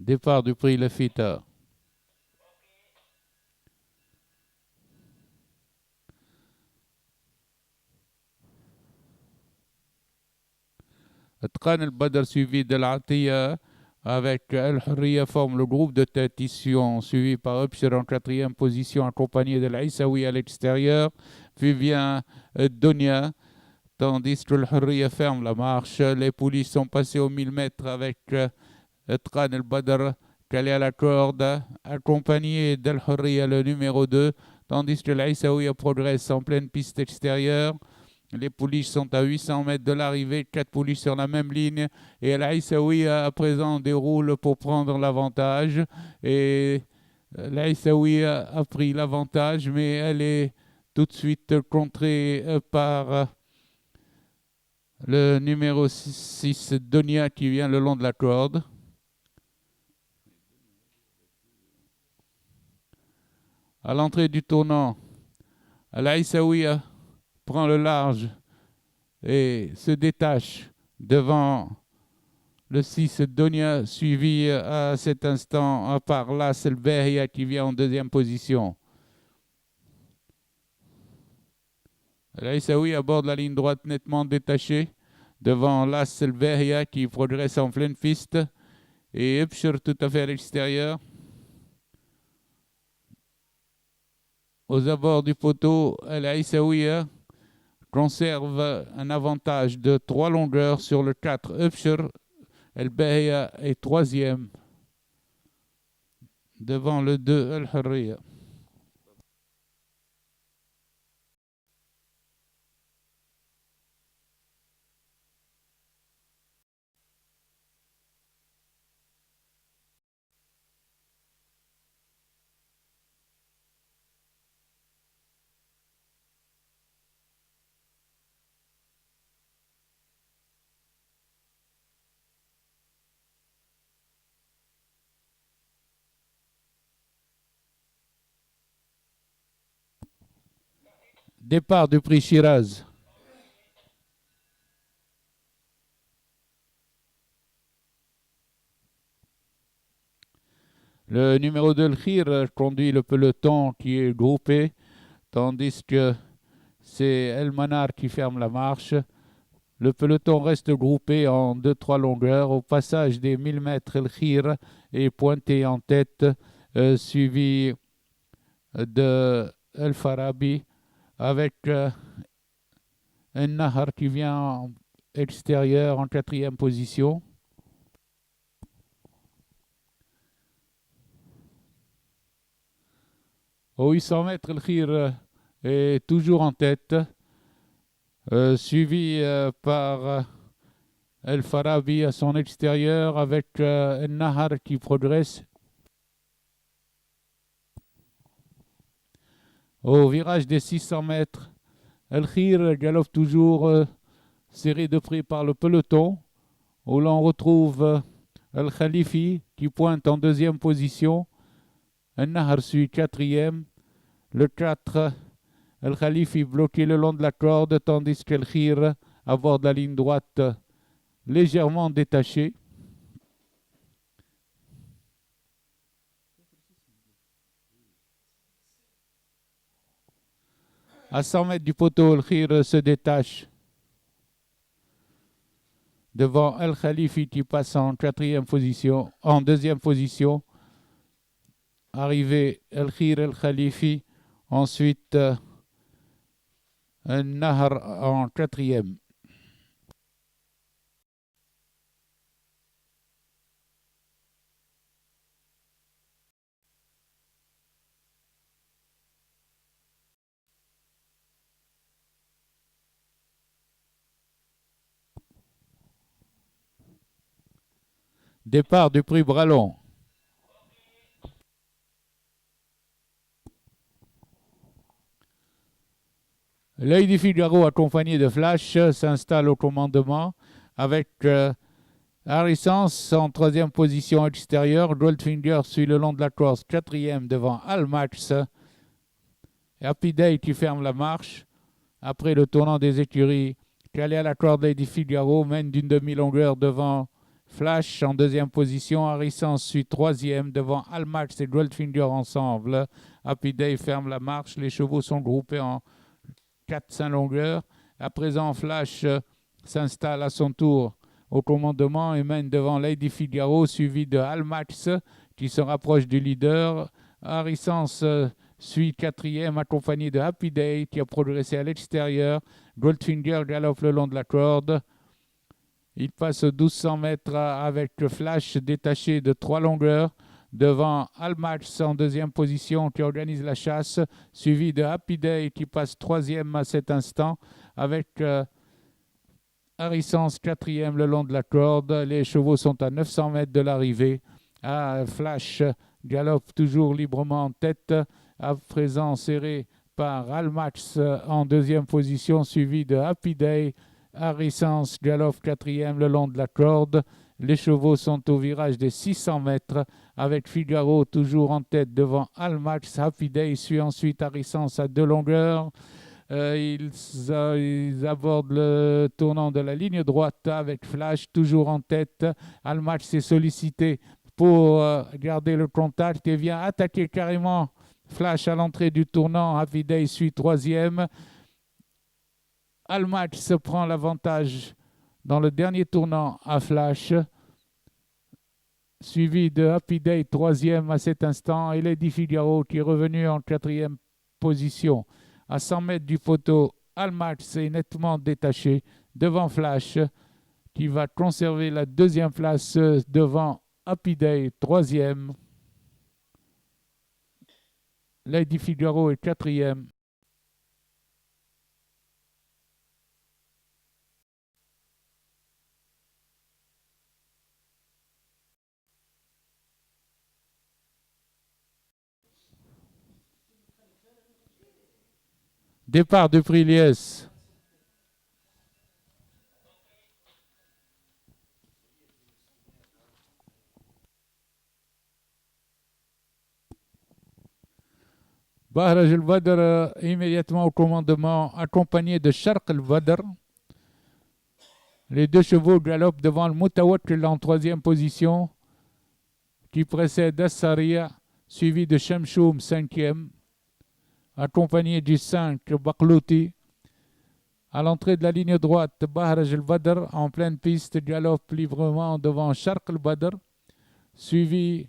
Départ du prix Lefita. Tran El Badr suivi de l'Atiya avec El Hurriya forme le groupe de tête ici, suivi par Upshir en quatrième position, accompagné de l'Aïsaoui à l'extérieur. Puis vient Donia, tandis que El Hurriya ferme la marche. Les poulies sont passées aux 1000 mètres avec Tran El Badr calé à la corde, accompagné d'El Hurriya le numéro 2, tandis que l'Aïsaoui progresse en pleine piste extérieure. Les pouliches sont à 800 mètres de l'arrivée, 4 pouliches sur la même ligne. Et l'Aïsaoui à présent déroule pour prendre l'avantage. Et l'Aïsaoui a pris l'avantage, mais elle est tout de suite contrée par le numéro 6, Donia, qui vient le long de la corde. À l'entrée du tournant, l'Aïsaoui prend le large et se détache devant le 6 Donia, suivi à cet instant par l'As El Behia qui vient en deuxième position. L'Aïsaoui aborde la ligne droite nettement détachée devant l'As El Behia qui progresse en pleine piste et Upshir tout à fait à l'extérieur. Aux abords du poteau, l'Aïsaoui conserve un avantage de 3 longueurs sur le 4 Upshir. El Behia est troisième devant le 2 El Hurriya. Départ du prix Shiraz. Le numéro 2, le Khir, conduit le peloton qui est groupé, tandis que c'est El Manar qui ferme la marche. Le peloton reste groupé en 2-3 longueurs. Au passage des 1000 mètres, El Khir est pointé en tête, suivi de El Farabi, avec un Nahar qui vient en extérieur en quatrième position. Aux 800 mètres, El Khir est toujours en tête, suivi par El Farabi à son extérieur avec El Nahar qui progresse. Au virage des 600 mètres, El Khir galope toujours serré de près par le peloton, où l'on retrouve El Khalifi qui pointe en deuxième position. El Nahar suit quatrième. Le 4, El Khalifi bloqué le long de la corde, tandis qu'El Khir aborde la ligne droite légèrement détachée. À 100 mètres du poteau, El Khir se détache devant El Khalifi qui passe en deuxième position. Arrivé El Khir, El Khalifi, ensuite un Nahar en quatrième. Départ du prix Bralon. L'œil du Figaro accompagné de Flash s'installe au commandement avec Harrison en troisième position extérieure. Goldfinger suit le long de la course, quatrième devant Almax. Happy Day qui ferme la marche. Après le tournant des écuries, calé à la corde, Lady Figaro mène d'une demi-longueur devant Flash en deuxième position. Harrison suit troisième devant Almax et Goldfinger ensemble. Happy Day ferme la marche. Les chevaux sont groupés en 4-5 longueurs. À présent, Flash s'installe à son tour au commandement et mène devant Lady Figaro, suivi de Almax qui se rapproche du leader. Harrison suit quatrième, accompagné de Happy Day qui a progressé à l'extérieur. Goldfinger galope le long de la corde. Il passe 1200 mètres avec le Flash détaché de 3 longueurs devant Almax en deuxième position qui organise la chasse, suivi de Happy Day qui passe troisième à cet instant avec Harrison quatrième le long de la corde. Les chevaux sont à 900 mètres de l'arrivée. Flash galope toujours librement en tête, à présent serré par Almax en deuxième position, suivi de Happy Day. Harrison galope quatrième le long de la corde. Les chevaux sont au virage des 600 mètres avec Figaro toujours en tête devant Almax. Happy Day suit ensuite Harrison à 2 longueurs. Ils abordent le tournant de la ligne droite avec Flash toujours en tête. Almax est sollicité pour garder le contact et vient attaquer carrément Flash à l'entrée du tournant. Happy Day suit troisième. Almax prend l'avantage dans le dernier tournant à Flash, suivi de Happy Day troisième à cet instant et Lady Figaro qui est revenu en quatrième position. À 100 mètres du poteau, Almax est nettement détaché devant Flash qui va conserver la deuxième place devant Happy Day troisième. Lady Figaro est quatrième. Départ de Prix Liès. Bahraj al-Badr immédiatement au commandement, accompagné de Sharq al-Badr. Les deux chevaux galopent devant le Mutawakkil en troisième position, qui précède As-Sariya, suivi de Shamshoum, cinquième, accompagné du 5 Baklouti. À l'entrée de la ligne droite, Bahraj al-Badr en pleine piste galope librement devant Sharq al-Badr, suivi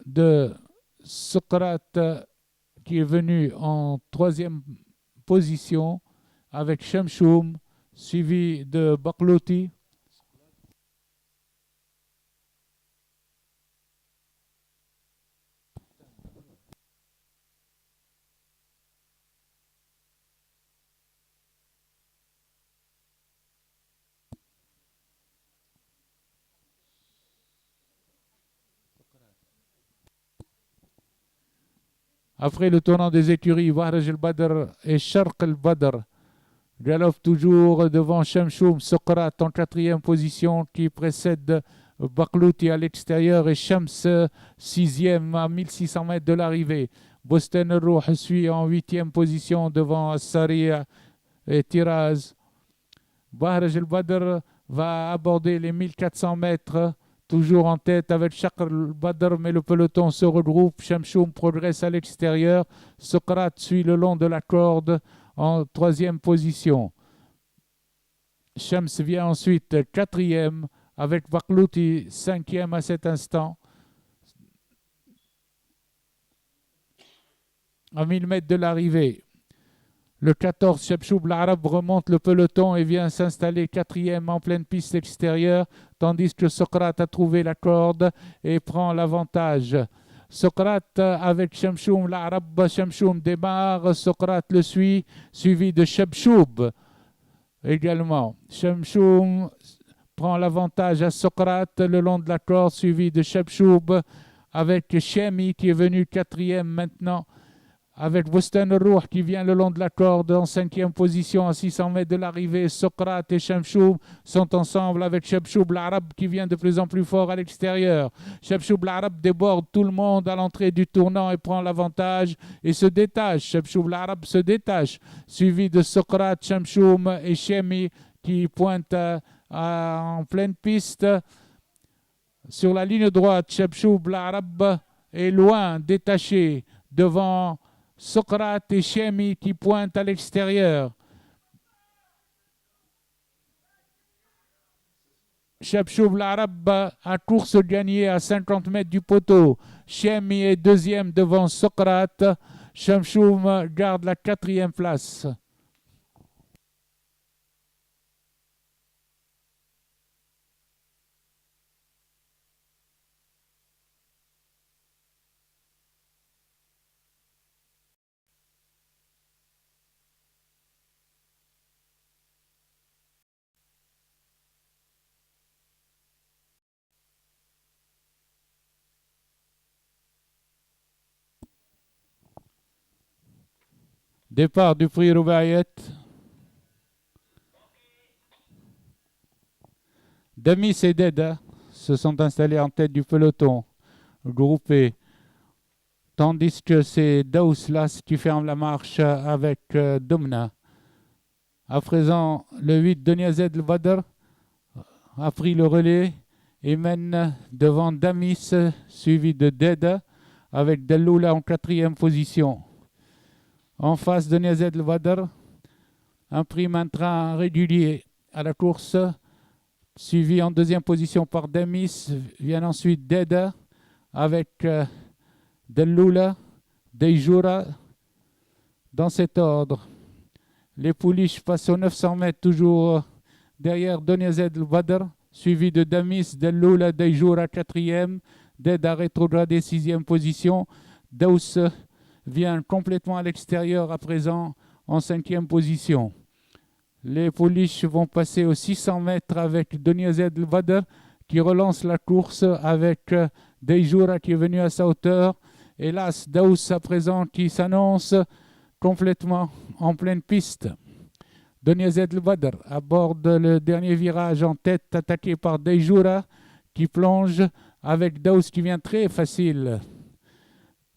de Socrate qui est venu en troisième position avec Shamshoum, suivi de Baklouti. Après le tournant des écuries, Bahraj al-Badr et Sharq al-Badr galopent toujours devant Shamshoum, Socrate en quatrième position qui précède Baklouti à l'extérieur et Shams sixième à 1600 mètres de l'arrivée. Boston al-Rouh suit en huitième position devant As-Sariya et Tiraz. Bahraj al-Badr va aborder les 1400 mètres, toujours en tête avec Sharq al-Badr, mais le peloton se regroupe. Shamshoum progresse à l'extérieur. Socrate suit le long de la corde en troisième position. Shams vient ensuite quatrième avec Baklouti cinquième à cet instant. À 1000 mètres de l'arrivée, le 14 Shabshoub l'Arab remonte le peloton et vient s'installer quatrième en pleine piste extérieure, tandis que Socrate a trouvé la corde et prend l'avantage. Socrate avec Shamshoum l'Arab, Shamshoum démarre, Socrate le suit, suivi de Shabshoub également. Shamshoum prend l'avantage à Socrate le long de la corde, suivi de Shabshoub avec Shemi qui est venu quatrième maintenant, avec Boston al-Rouh qui vient le long de la corde en cinquième position à 600 mètres de l'arrivée. Socrate et Shamshoub sont ensemble avec Shabshoub l'Arab qui vient de plus en plus fort à l'extérieur. Shabshoub l'Arab déborde tout le monde à l'entrée du tournant et prend l'avantage et se détache. Shabshoub l'Arab se détache, suivi de Socrate, Shamshoub et Shemi qui pointent en pleine piste. Sur la ligne droite, Chabchoub l'Arab est loin, détaché devant Socrate et Chemi qui pointent à l'extérieur. Chabchoub l'Arab a course gagnée à 50 mètres du poteau. Chemi est deuxième devant Socrate. Chabchoub garde la 4e place. Départ du prix Roubaïet. Damis et Deda se sont installés en tête du peloton, groupés. Tandis que c'est Daouslas qui ferme la marche avec Domna. À présent, le 8 de Niazed El-Badr a pris le relais et mène devant Damis, suivi de Deda, avec Delloula en 4e position. En face de Niazed El-Badr, un prime un train régulier à la course, suivi en 2e position par Damis. Vient ensuite Deda avec Delloula, Deijoura, dans cet ordre. Les pouliches passent aux 900 mètres, toujours derrière Doniazed El-Badr, suivi de Damis, Delloula, Deijoura 4e, Deda rétrogradé 6e position. Daous vient complètement à l'extérieur à présent en 5e position. Les pouliches vont passer aux 600 mètres avec Doniazed El-Badr qui relance la course avec Deijoura qui est venu à sa hauteur. Hélas, Daous à présent qui s'annonce complètement en pleine piste. Doniazed El-Badr aborde le dernier virage en tête, attaqué par Deijoura qui plonge avec Daous qui vient très facile.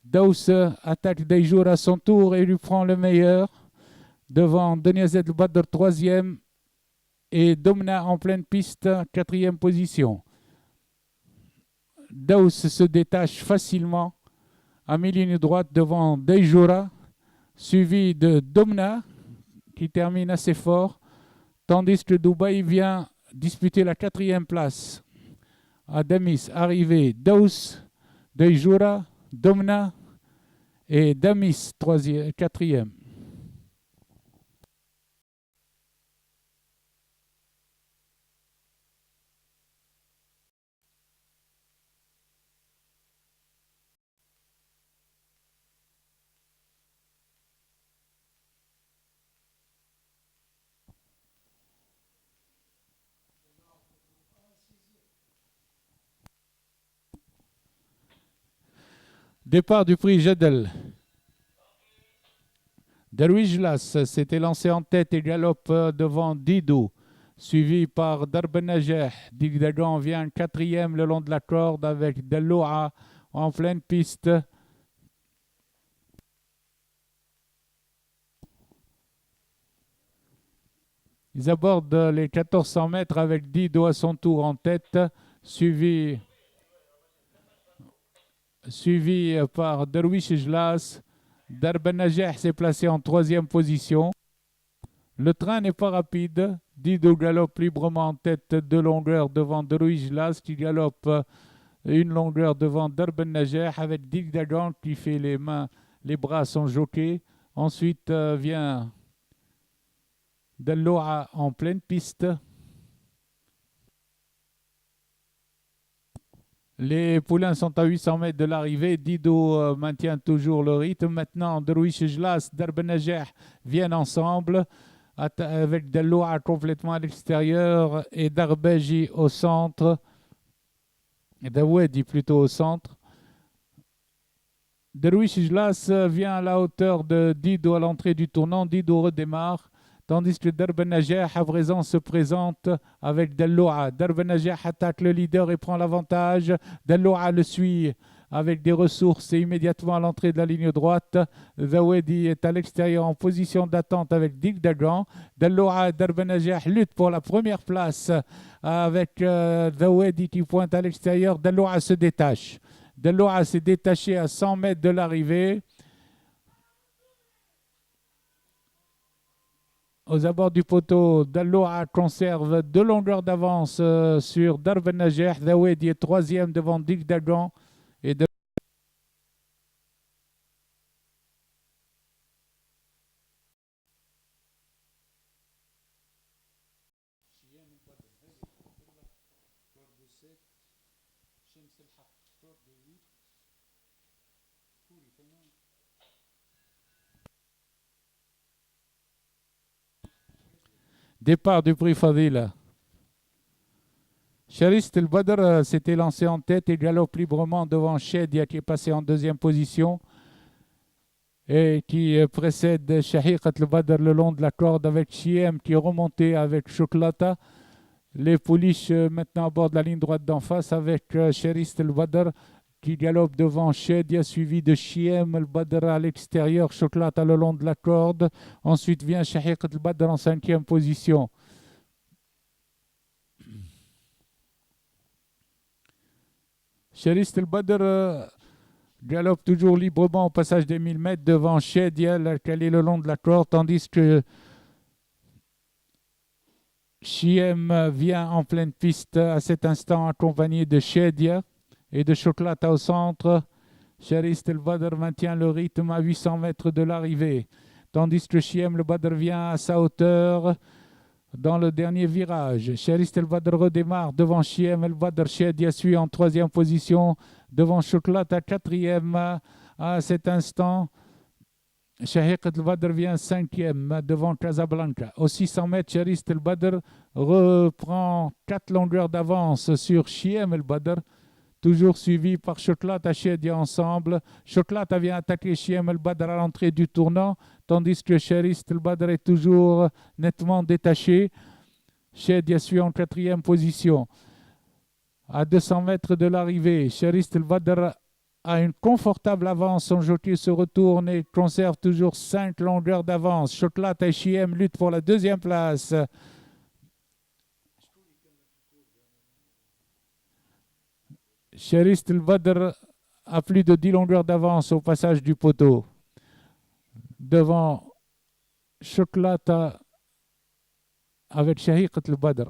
Daous attaque Deijoura à son tour et lui prend le meilleur. Devant Doniazed El-Badr 3e et Domna en pleine piste 4e position. Daous se détache facilement à mi-ligne droite devant Deijoura, suivi de Domna qui termine assez fort, tandis que Dubaï vient disputer la 4e place. À Damis, arrivé Daous, Deijoura, Domna et Damis 4e. Départ du prix Jadel. Derwijlas s'était lancé en tête et galope devant Didou, suivi par Darbenajeh. Digdagan vient 4e le long de la corde avec Delloua en pleine piste. Ils abordent les 1400 mètres avec Didou à son tour en tête, suivi par Derwish Jlas. Darbenajeh s'est placé en 3e position. Le train n'est pas rapide. Didou galope librement en tête de longueur devant Derwish Jlas qui galope une longueur devant Darbenajeh avec Digdagan qui fait les bras sont jockey. Ensuite vient Delloua en pleine piste. Les poulains sont à 800 mètres de l'arrivée. Didou maintient toujours le rythme. Maintenant, Derwish Jlas, Darbenajeh viennent ensemble avec Delloua complètement à l'extérieur et Darbeji au centre. Et Dawedi plutôt au centre. Derwish Jlas vient à la hauteur de Didou à l'entrée du tournant. Didou redémarre. Tandis que Darbenajeh à présent se présente avec Delloua. Darbenajeh attaque le leader et prend l'avantage. Delloua le suit avec des ressources et immédiatement à l'entrée de la ligne droite. Zawedi est à l'extérieur en position d'attente avec Dick Dagan. Dalloua Darbenajah lutte pour la première place avec Zawedi qui pointe à l'extérieur. Dalloua se détache. Dalloua s'est détaché à 100 mètres de l'arrivée. Aux abords du poteau, Dalloua conserve 2 longueurs d'avance sur Darben Najeh. Zawedi est troisième devant Dick Dagan. Et de départ du prix Fadila. Charist El Badr s'était lancé en tête et galope librement devant Shedia qui est passé en deuxième position et qui précède Shahiqat El Badr le long de la corde avec Chiem qui est remonté avec Chocolata. Les pouliches maintenant à bord de la ligne droite d'en face avec Charist El Badr qui galope devant Shedia suivi de Chiem El Badr à l'extérieur, Chocolata le long de la corde. Ensuite vient Shahiqat El Badr en cinquième position. Charist El Badr galope toujours librement au passage des 1000 mètres devant Shedia, qui est le long de la corde, tandis que Chiem vient en pleine piste à cet instant accompagné de Shedia et de Chocolata au centre. Charist El Badr maintient le rythme à 800 mètres de l'arrivée, tandis que Chiem El Badr vient à sa hauteur dans le dernier virage. Charist El Badr redémarre devant Chiem El Badr. Shedia suit en troisième position devant Chocolata quatrième à cet instant. Shahiqat El Badr vient cinquième devant Casablanca. Aux 600 mètres, Charist El Badr reprend 4 longueurs d'avance sur Chiem El Badr, toujours suivi par Chocolata et Shedia ensemble. Chocolata vient attaquer Chiem El Badr à l'entrée du tournant, tandis que Charist El Badr est toujours nettement détaché. Shedia suit en quatrième position. À 200 mètres de l'arrivée, Charist El Badr a une confortable avance. Son jockey se retourne et conserve toujours 5 longueurs d'avance. Chocolata et Chiem luttent pour la deuxième place. Charist El Badr a plus de 10 longueurs d'avance au passage du poteau. Devant Chocolata avec Shahiqat El Badr.